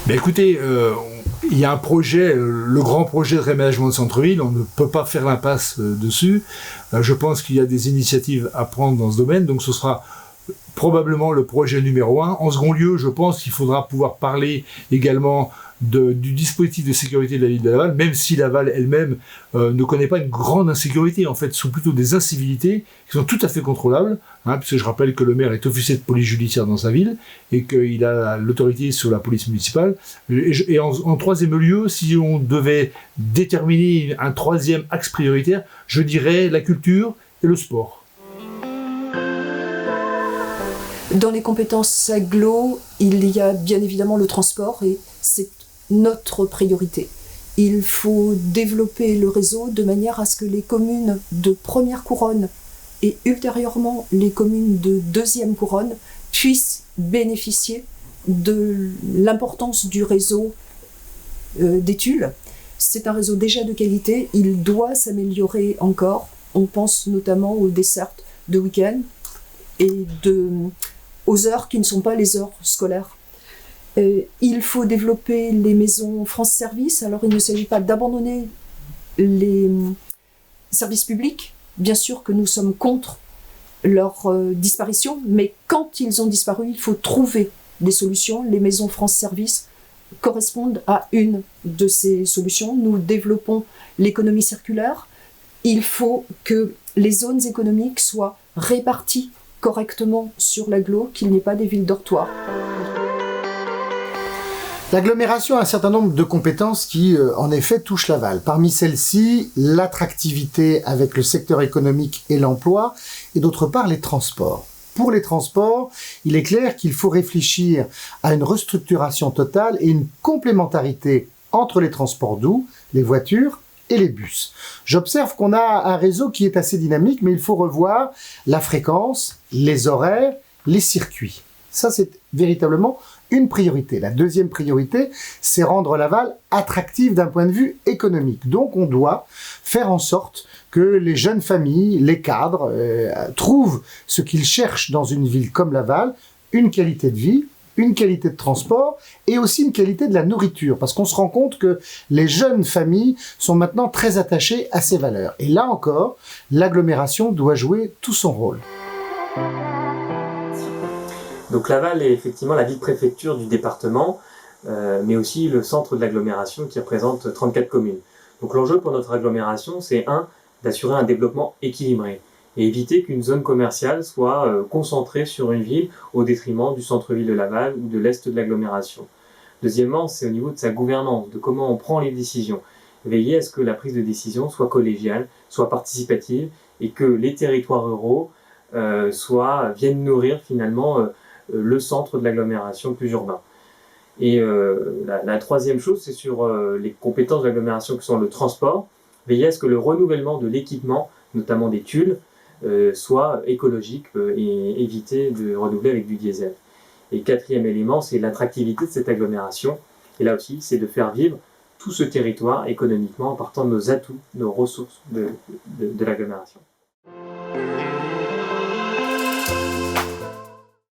Mais écoutez, il y a un projet, le grand projet de réaménagement de centre-ville, on ne peut pas faire l'impasse dessus. Je pense qu'il y a des initiatives à prendre dans ce domaine, donc ce sera probablement le projet numéro 1. En second lieu, je pense qu'il faudra pouvoir parler également du dispositif de sécurité de la ville de Laval, même si Laval elle-même ne connaît pas une grande insécurité. En fait, ce sont plutôt des incivilités qui sont tout à fait contrôlables, puisque je rappelle que le maire est officier de police judiciaire dans sa ville et qu'il a l'autorité sur la police municipale. Et en troisième lieu, si on devait déterminer un troisième axe prioritaire, je dirais la culture et le sport. Dans les compétences agglo, il y a bien évidemment le transport et c'est notre priorité. Il faut développer le réseau de manière à ce que les communes de première couronne et ultérieurement les communes de deuxième couronne puissent bénéficier de l'importance du réseau des Tuiles. C'est un réseau déjà de qualité, il doit s'améliorer encore. On pense notamment aux dessertes de week-end et aux heures qui ne sont pas les heures scolaires. Il faut développer les maisons France Service. Alors il ne s'agit pas d'abandonner les services publics. Bien sûr que nous sommes contre leur disparition, mais quand ils ont disparu, il faut trouver des solutions. Les maisons France Service correspondent à une de ces solutions. Nous développons l'économie circulaire. Il faut que les zones économiques soient réparties correctement sur l'agglo, qu'il n'y ait pas des villes dortoirs. L'agglomération a un certain nombre de compétences qui, en effet, touchent Laval. Parmi celles-ci, l'attractivité avec le secteur économique et l'emploi, et d'autre part, les transports. Pour les transports, il est clair qu'il faut réfléchir à une restructuration totale et une complémentarité entre les transports doux, les voitures et les bus. J'observe qu'on a un réseau qui est assez dynamique, mais il faut revoir la fréquence, les horaires, les circuits. Ça, c'est véritablement une priorité. La deuxième priorité, c'est rendre Laval attractive d'un point de vue économique. Donc, on doit faire en sorte que les jeunes familles, les cadres, trouvent ce qu'ils cherchent dans une ville comme Laval, une qualité de vie, une qualité de transport et aussi une qualité de la nourriture. Parce qu'on se rend compte que les jeunes familles sont maintenant très attachées à ces valeurs. Et là encore, l'agglomération doit jouer tout son rôle. Donc Laval est effectivement la ville-préfecture du département, mais aussi le centre de l'agglomération qui représente 34 communes. Donc l'enjeu pour notre agglomération, c'est d'assurer un développement équilibré et éviter qu'une zone commerciale soit concentrée sur une ville au détriment du centre-ville de Laval ou de l'est de l'agglomération. Deuxièmement, c'est au niveau de sa gouvernance, de comment on prend les décisions. Veiller à ce que la prise de décision soit collégiale, soit participative et que les territoires ruraux viennent nourrir finalement le centre de l'agglomération plus urbain. Et la troisième chose, c'est sur les compétences de l'agglomération qui sont le transport, veiller à ce que le renouvellement de l'équipement, notamment des tuiles, soit écologique et éviter de renouveler avec du diesel. Et quatrième élément, c'est l'attractivité de cette agglomération. Et là aussi, c'est de faire vivre tout ce territoire économiquement en partant de nos atouts, nos ressources de l'agglomération.